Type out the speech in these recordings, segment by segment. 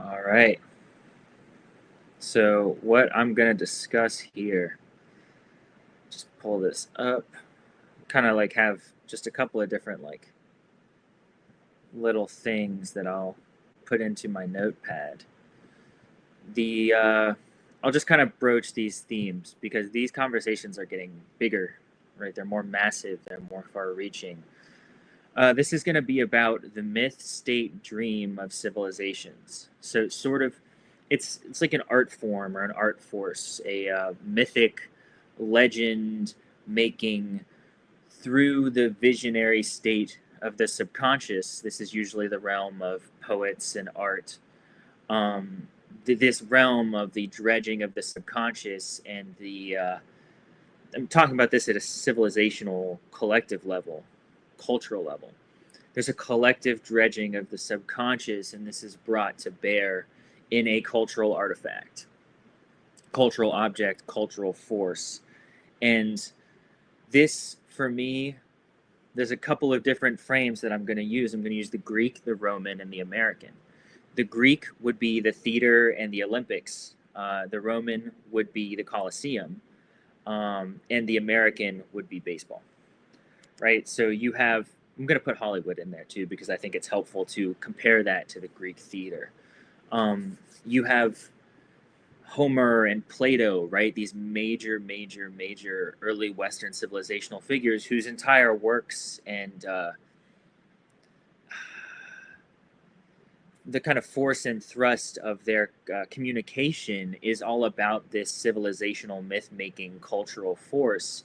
All right. So what I'm going to discuss here, just pull this up, kind of like have just a couple of different like little things that I'll put into my notepad. The I'll just kind of broach these themes because these conversations are getting bigger, right? They're more massive, they're more far-reaching. This is going to be about the myth, state, dream of civilizations. So, sort of, it's like an art form or an art force, a mythic legend making through the visionary state of the subconscious. This is usually the realm of poets and art. Um, this realm of the dredging of the subconscious and the I'm talking about this at a civilizational collective level, cultural level. There's a collective dredging of the subconscious, and this is brought to bear in a cultural artifact, cultural object, cultural force. And this, for me, there's a couple of different frames that I'm going to use. I'm going to use the Greek, the Roman, and the American. The Greek would be the theater and the Olympics. The Roman would be the Colosseum, and the American would be baseball. Right? So you have, I'm going to put Hollywood in there too because I think it's helpful to compare that to the Greek theater. You have Homer and Plato, right? These major early Western civilizational figures whose entire works and the kind of force and thrust of their communication is all about this civilizational myth making cultural force,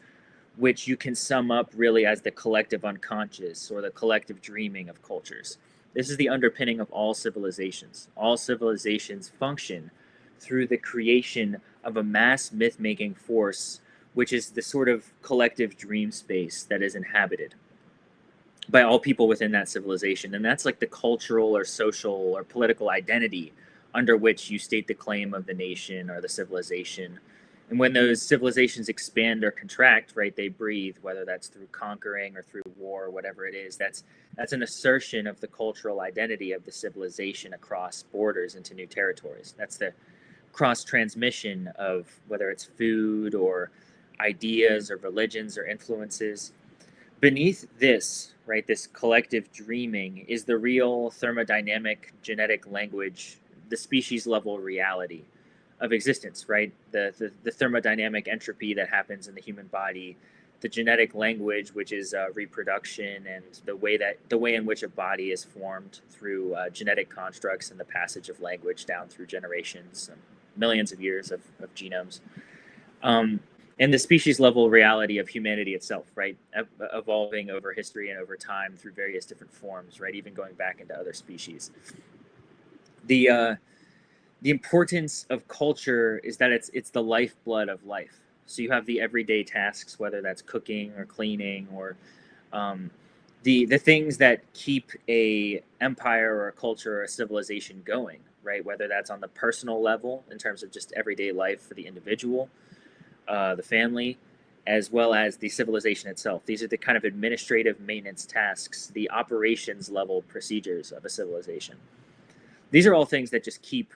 which you can sum up really as the collective unconscious or the collective dreaming of cultures. This is the underpinning of all civilizations. All civilizations function through the creation of a mass myth making force, which is the sort of collective dream space that is inhabited by all people within that civilization. And that's like the cultural or social or political identity under which you state the claim of the nation or the civilization. And when those civilizations expand or contract, right, they breathe, whether that's through conquering or through war, whatever it is, that's an assertion of the cultural identity of the civilization across borders into new territories. That's the cross transmission of whether it's food or ideas or religions or influences. Beneath this, right, this collective dreaming is the real thermodynamic genetic language, the species level reality of existence, right? The thermodynamic entropy that happens in the human body, the genetic language, which is reproduction, and the way in which a body is formed through genetic constructs and the passage of language down through generations, millions of years of genomes. Um, and the species level reality of humanity itself, right? Evolving over history and over time through various different forms, right? Even going back into other species. The importance of culture is that it's the lifeblood of life. So you have the everyday tasks, whether that's cooking or cleaning or the things that keep a empire or a culture or a civilization going, right? Whether that's on the personal level in terms of just everyday life for the individual, the family, as well as the civilization itself. These are the kind of administrative maintenance tasks, the operations level procedures of a civilization. These are all things that just keep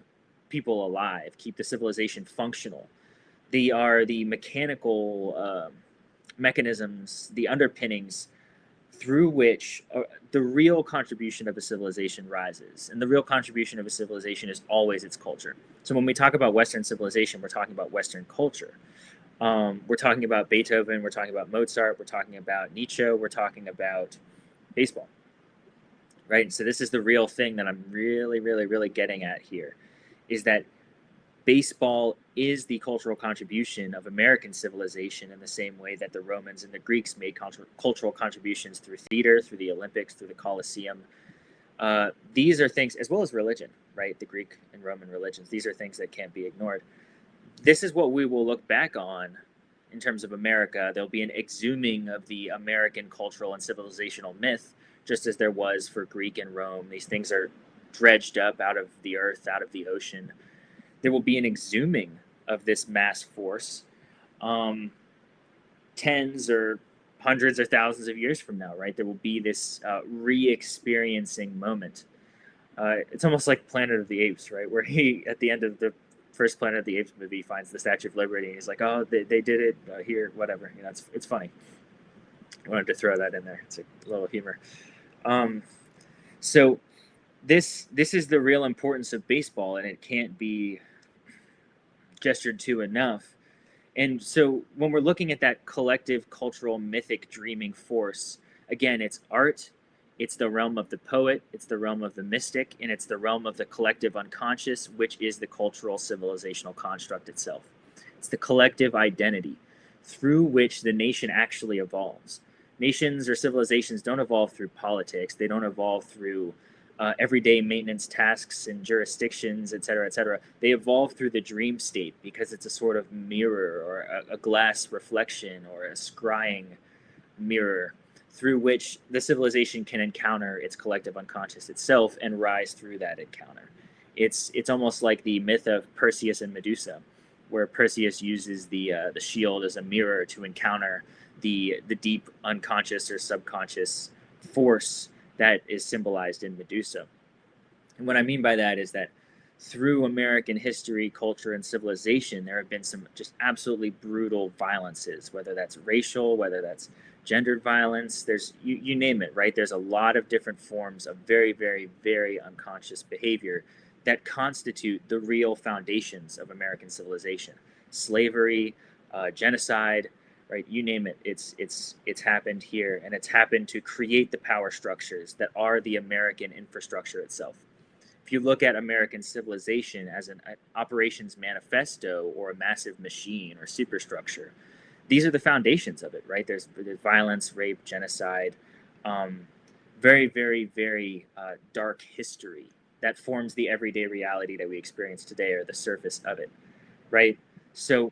people alive, keep the civilization functional. They are the mechanical mechanisms, the underpinnings through which the real contribution of a civilization rises. And the real contribution of a civilization is always its culture. So when we talk about Western civilization, we're talking about Western culture. We're talking about Beethoven, we're talking about Mozart, we're talking about Nietzsche, we're talking about baseball, right? So this is the real thing that I'm really getting at here, is that baseball is the cultural contribution of American civilization in the same way that the Romans and the Greeks made cultural contributions through theater, through the Olympics, through the Colosseum. These are things, as well as religion, right? The Greek and Roman religions. These are things that can't be ignored. This is what we will look back on in terms of America. There'll be an exhuming of the American cultural and civilizational myth, just as there was for Greek and Rome. These things are dredged up out of the earth, out of the ocean. There will be an exhuming of this mass force tens or hundreds or thousands of years from now, right? There will be this re experiencing moment. It's almost like Planet of the Apes, right? Where he, at the end of the first Planet of the Apes movie, finds the Statue of Liberty, and he's like, "Oh, they did it here, whatever." You know, it's funny. I wanted to throw that in there. It's a little humor. Um, so this is the real importance of baseball, and it can't be gestured to enough. And so when we're looking at that collective cultural mythic dreaming force, again, it's art, it's the realm of the poet, it's the realm of the mystic, and it's the realm of the collective unconscious, which is the cultural civilizational construct itself. It's the collective identity through which the nation actually evolves. Nations or civilizations don't evolve through politics, they don't evolve through everyday maintenance tasks and jurisdictions, et cetera, et cetera. They evolve through the dream state because it's a sort of mirror or a glass reflection or a scrying mirror through which the civilization can encounter its collective unconscious itself and rise through that encounter. It's almost like the myth of Perseus and Medusa, where Perseus uses the shield as a mirror to encounter the deep unconscious or subconscious force that is symbolized in Medusa. And what I mean by that is that through American history, culture, and civilization, there have been some just absolutely brutal violences, whether that's racial, whether that's gendered violence, there's you name it, right? There's a lot of different forms of very, very, very unconscious behavior that constitute the real foundations of American civilization. Slavery, genocide, right? You name it. It's happened here, and it's happened to create the power structures that are the American infrastructure itself. If you look at American civilization as an operations manifesto or a massive machine or superstructure, these are the foundations of it, right? There's violence, rape, genocide, very, very, very dark history that forms the everyday reality that we experience today, or the surface of it, right? So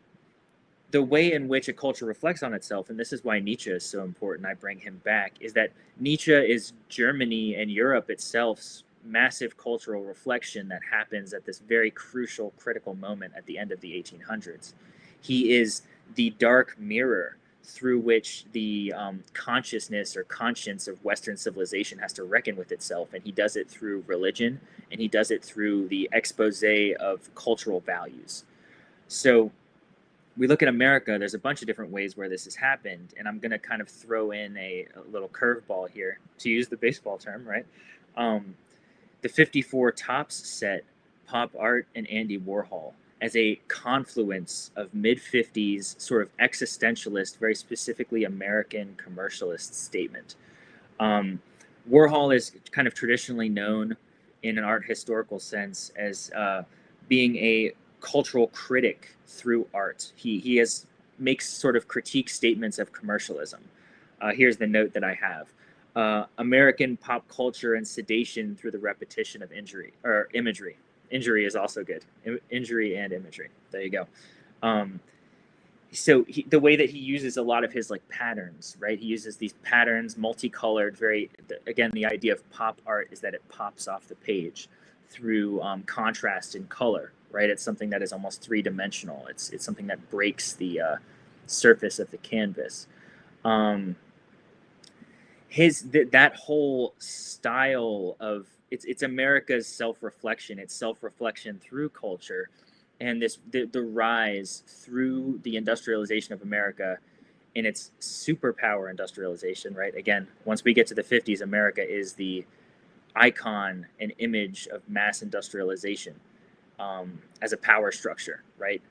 the way in which a culture reflects on itself, and this is why Nietzsche is so important, I bring him back, is that Nietzsche is Germany and Europe itself's massive cultural reflection that happens at this very crucial, critical moment at the end of the 1800s. He is the dark mirror through which the consciousness or conscience of Western civilization has to reckon with itself, and he does it through religion, and he does it through the expose of cultural values. So we look at America, there's a bunch of different ways where this has happened, and I'm going to kind of throw in a little curveball here, to use the baseball term, right? The 54 Tops set pop art and Andy Warhol as a confluence of mid-50s sort of existentialist, very specifically American commercialist statement. Warhol is kind of traditionally known in an art historical sense as being a cultural critic through art. He makes sort of critique statements of commercialism. Here's the note that I have. American pop culture and sedation through the repetition of injury or imagery. Injury is also good. Injury and imagery. There you go. So the way that he uses a lot of his like patterns, right? He uses these patterns, multicolored, again, the idea of pop art is that it pops off the page through contrast and color, right? It's something that is almost three-dimensional. It's something that breaks the surface of the canvas. That whole style of it's America's self-reflection. It's self-reflection through culture, and the rise through the industrialization of America in its superpower industrialization, right? Again, once we get to the 50s, America is the icon and image of mass industrialization as a power structure, right?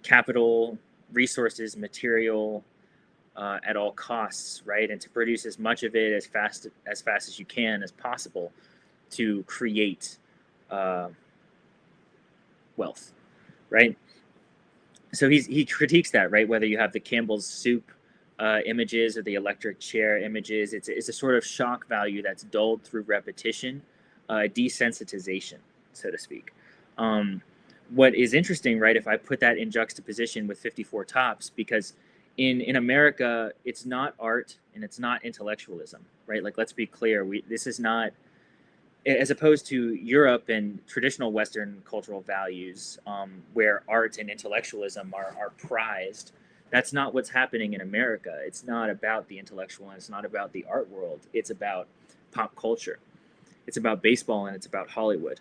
Capital, resources, material, at all costs, right? And to produce as much of it as fast as you can as possible to create wealth, right? So he critiques that, right? Whether you have the Campbell's soup images or the electric chair images, it's a sort of shock value that's dulled through repetition, desensitization, so to speak. What is interesting, right? If I put that in juxtaposition with 54 Tops, because in America, it's not art and it's not intellectualism, right? Like, let's be clear. This is not, as opposed to Europe and traditional Western cultural values, where art and intellectualism are prized. That's not what's happening in America. It's not about the intellectual and it's not about the art world. It's about pop culture. it's about baseball, and it's about Hollywood.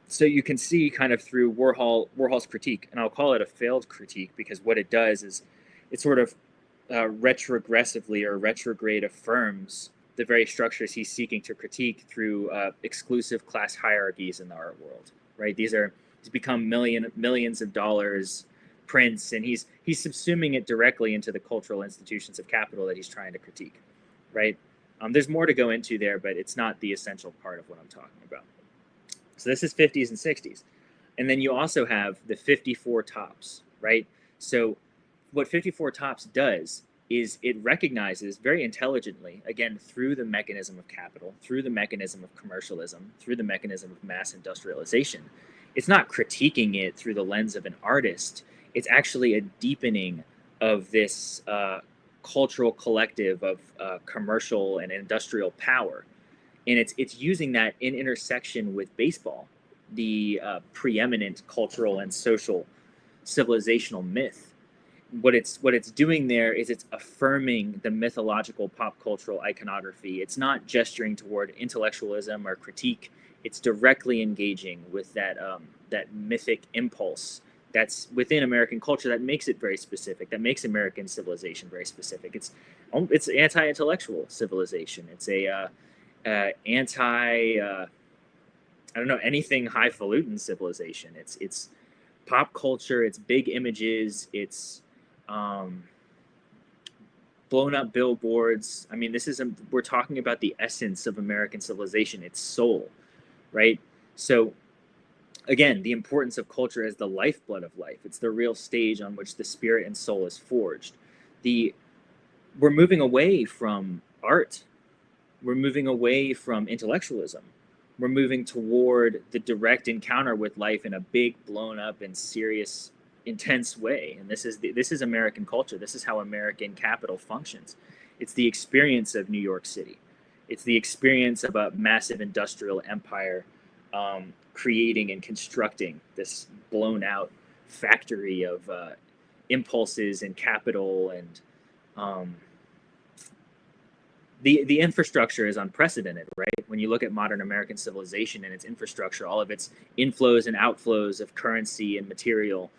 So you can see kind of through Warhol's critique, and I'll call it a failed critique because what it does is it sort of retrogressively or retrograde affirms the very structures he's seeking to critique through exclusive class hierarchies in the art world. Right? These become millions of dollars prints, and he's subsuming it directly into the cultural institutions of capital that he's trying to critique. Right? There's more to go into there, but it's not the essential part of what I'm talking about. So this is 50s and 60s. And then you also have the 54 tops, right? So what 54 tops does is it recognizes very intelligently, again, through the mechanism of capital, through the mechanism of commercialism, through the mechanism of mass industrialization. It's not critiquing it through the lens of an artist. It's actually a deepening of this cultural collective of commercial and industrial power. And it's using that in intersection with baseball, the preeminent cultural and social civilizational myth. What it's doing there is it's affirming the mythological pop cultural iconography. It's not gesturing toward intellectualism or critique. It's directly engaging with that mythic impulse that's within American culture that makes it very specific, that makes American civilization very specific. It's anti-intellectual civilization. It's a anti I don't know, anything highfalutin civilization. It's pop culture, it's big images, it's blown up billboards. I mean, we're talking about the essence of American civilization, its soul, right? So again, the importance of culture as the lifeblood of life. It's the real stage on which the spirit and soul is forged. We're moving away from art. We're moving away from intellectualism. We're moving toward the direct encounter with life in a big, blown up and serious, intense way. And this is American culture. This is how American capital functions. It's the experience of New York City. It's the experience of a massive industrial empire creating and constructing this blown out factory of impulses and capital, and the infrastructure is unprecedented, right? When you look at modern American civilization and its infrastructure, all of its inflows and outflows of currency and material,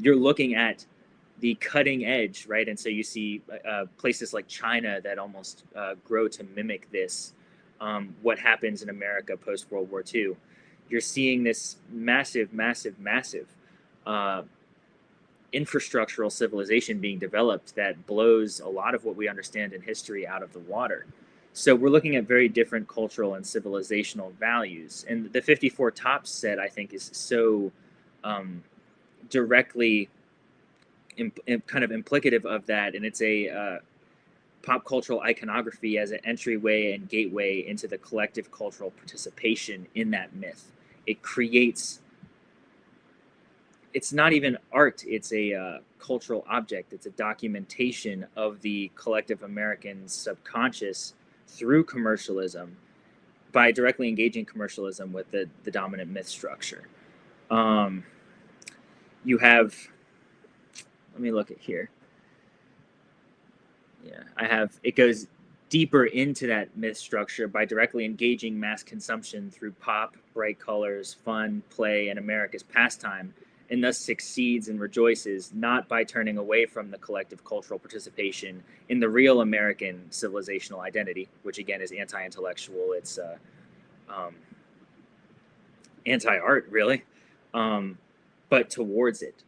you're looking at the cutting edge, right? And so you see places like China that almost grow to mimic this, what happens in America post-World War II. You're seeing this massive infrastructural civilization being developed that blows a lot of what we understand in history out of the water. So we're looking at very different cultural and civilizational values. And the 54 Tops set, I think, is so directly kind of implicative of that. And it's a pop cultural iconography as an entryway and gateway into the collective cultural participation in that myth. It creates, it's not even art, it's a cultural object. It's a documentation of the collective American subconscious through commercialism by directly engaging commercialism with the dominant myth structure. You have, let me look at here. Yeah, it goes deeper into that myth structure by directly engaging mass consumption through pop, bright colors, fun, play, and America's pastime, and thus succeeds and rejoices not by turning away from the collective cultural participation in the real American civilizational identity, which again is anti-intellectual, it's anti-art, really, but towards it,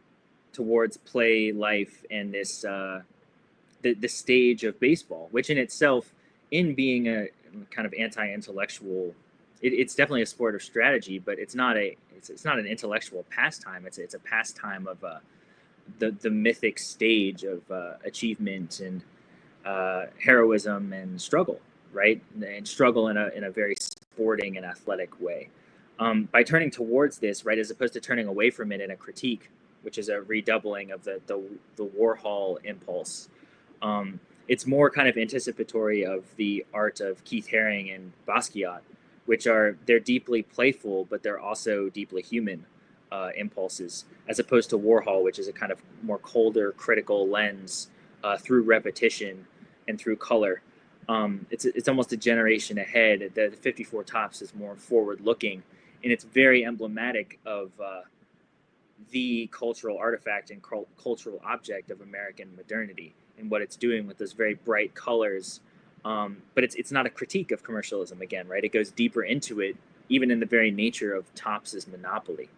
towards play, life, and this the stage of baseball, which in itself, in being a kind of anti-intellectual, it's definitely a sport of strategy, but it's not an intellectual pastime. It's a pastime of the mythic stage of achievement and heroism and struggle, right? And struggle in a very sporting and athletic way. By turning towards this, right, as opposed to turning away from it in a critique, which is a redoubling of the Warhol impulse. It's more kind of anticipatory of the art of Keith Haring and Basquiat, which they're deeply playful, but they're also deeply human impulses, as opposed to Warhol, which is a kind of more colder, critical lens through repetition and through color. It's almost a generation ahead. The 54 Tops is more forward looking, and it's very emblematic of the cultural artifact and cultural object of American modernity and what it's doing with those very bright colors. But it's not a critique of commercialism again, right? It goes deeper into it, even in the very nature of Topps' monopoly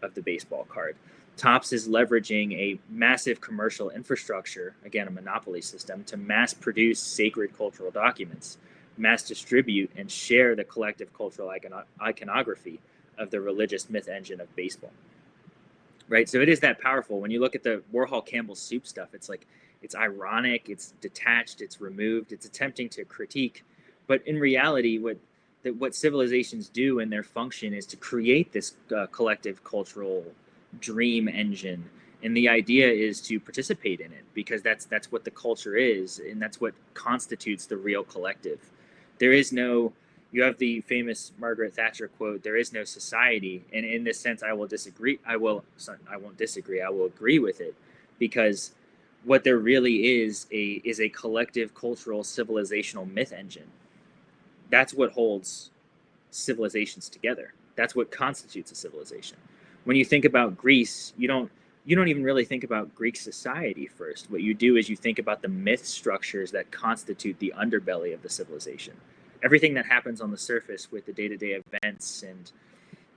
of the baseball card. Topps is leveraging a massive commercial infrastructure, again, a monopoly system, to mass produce sacred cultural documents, mass distribute and share the collective cultural iconography of the religious myth engine of baseball. Right? So it is that powerful. When you look at the Warhol Campbell soup stuff, it's like, it's ironic, it's detached, it's removed, it's attempting to critique. But in reality, what civilizations do in their function is to create this collective cultural dream engine, and the idea is to participate in it, because that's what the culture is, and that's what constitutes the real collective. There is no, you have the famous Margaret Thatcher quote, there is no society, and in this sense I won't disagree, I will agree with it, because what there really is a collective cultural civilizational myth engine. That's what holds civilizations together. That's what constitutes a civilization. When you think about Greece, you don't even really think about Greek society first. What you do is you think about the myth structures that constitute the underbelly of the civilization. Everything that happens on the surface with the day-to-day events and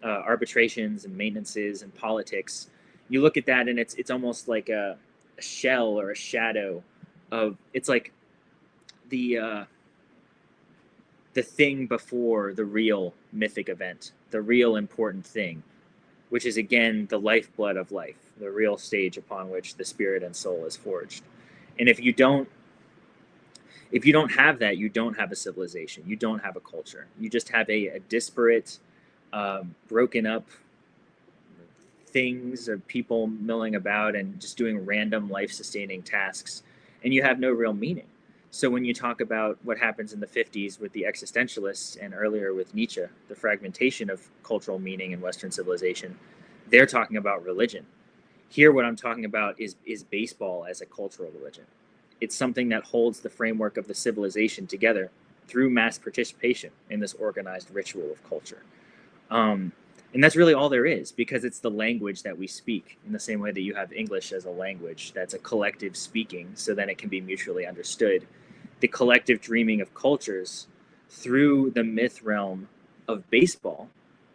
arbitrations and maintenances and politics, you look at that and it's almost like a shell or a shadow of, it's like the thing before the real mythic event, the real important thing, which is again the lifeblood of life, the real stage upon which the spirit and soul is forged. And if you don't have that, you don't have a civilization, you don't have a culture. You just have a disparate, broken up things of people milling about and just doing random life-sustaining tasks, and you have no real meaning. So when you talk about what happens in the 50s with the existentialists and earlier with Nietzsche, the fragmentation of cultural meaning in Western civilization, they're talking about religion. Here, what I'm talking about is baseball as a cultural religion. It's something that holds the framework of the civilization together through mass participation in this organized ritual of culture. And that's really all there is, because it's the language that we speak, in the same way that you have English as a language that's a collective speaking, so then it can be mutually understood. The collective dreaming of cultures through the myth realm of baseball,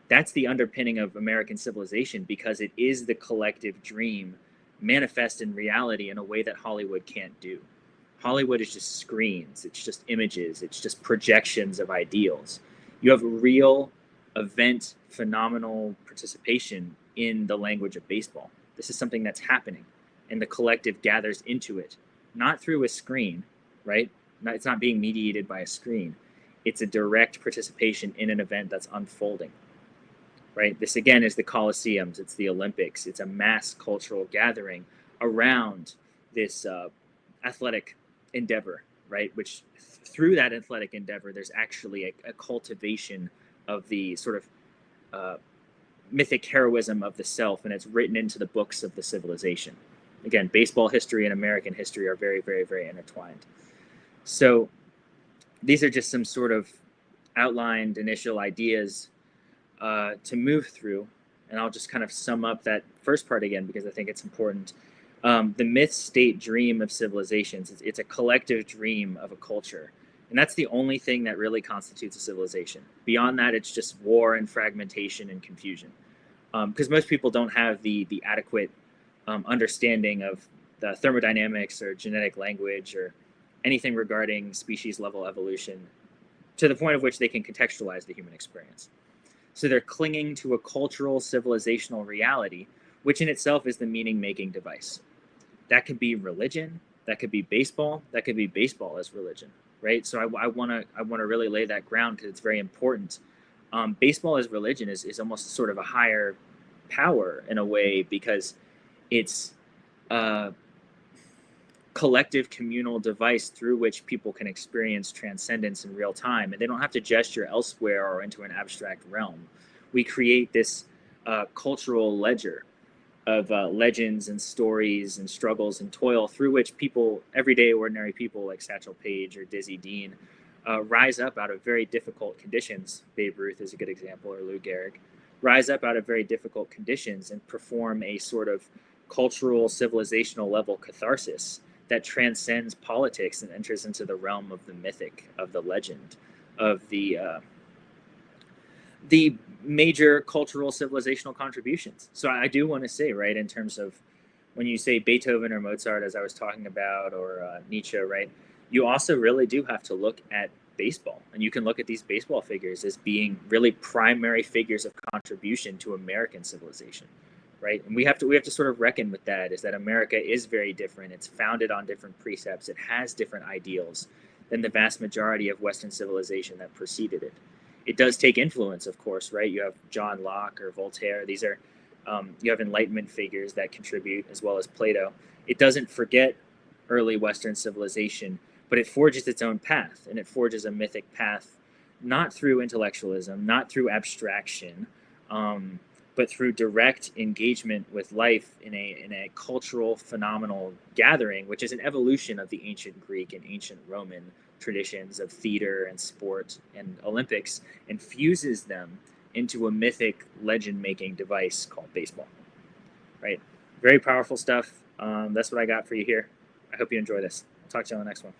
that's the underpinning of American civilization, because it is the collective dream manifest in reality in a way that Hollywood can't do. Hollywood is just screens, it's just images, it's just projections of ideals. You have real event, phenomenal participation in the language of baseball. This is something that's happening, and the collective gathers into it, not through a screen, right? It's not being mediated by a screen. It's a direct participation in an event that's unfolding, right? This again is the Colosseums, it's the Olympics, it's a mass cultural gathering around this athletic endeavor, right? Which through that athletic endeavor, there's actually a cultivation of the sort of mythic heroism of the self, and it's written into the books of the civilization. Again, baseball history and American history are very, very, very intertwined. So these are just some sort of outlined initial ideas to move through, and I'll just kind of sum up that first part again, because I think it's important. The myth state dream of civilizations, it's a collective dream of a culture. And that's the only thing that really constitutes a civilization. Beyond that, it's just war and fragmentation and confusion. Because most people don't have the adequate understanding of the thermodynamics or genetic language or anything regarding species level evolution, to the point of which they can contextualize the human experience. So they're clinging to a cultural civilizational reality, which in itself is the meaning-making device. That could be religion, that could be baseball as religion. Right, so I want to really lay that ground, because it's very important. Baseball as religion is almost sort of a higher power in a way, because it's a collective communal device through which people can experience transcendence in real time, and they don't have to gesture elsewhere or into an abstract realm. We create this cultural ledger of legends and stories and struggles and toil through which people, everyday ordinary people like Satchel Paige or Dizzy Dean, rise up out of very difficult conditions. Babe Ruth is a good example, or Lou Gehrig. Rise up out of very difficult conditions and perform a sort of cultural, civilizational level catharsis that transcends politics and enters into the realm of the mythic, of the legend, of the major cultural civilizational contributions. So I do want to say, right, in terms of when you say Beethoven or Mozart, as I was talking about, or Nietzsche, right, you also really do have to look at baseball, and you can look at these baseball figures as being really primary figures of contribution to American civilization, right? And we have to sort of reckon with that, is that America is very different. It's founded on different precepts. It has different ideals than the vast majority of Western civilization that preceded it. It does take influence, of course, right? You have John Locke or Voltaire. These are you have Enlightenment figures that contribute, as well as Plato. It doesn't forget early Western civilization, but it forges its own path, and it forges a mythic path, not through intellectualism, not through abstraction, but through direct engagement with life in a cultural phenomenal gathering, which is an evolution of the ancient Greek and ancient Roman traditions of theater and sport and Olympics, and fuses them into a mythic legend-making device called baseball. Right? Very powerful stuff. That's what I got for you here. I hope you enjoy this. I'll talk to you on the next one.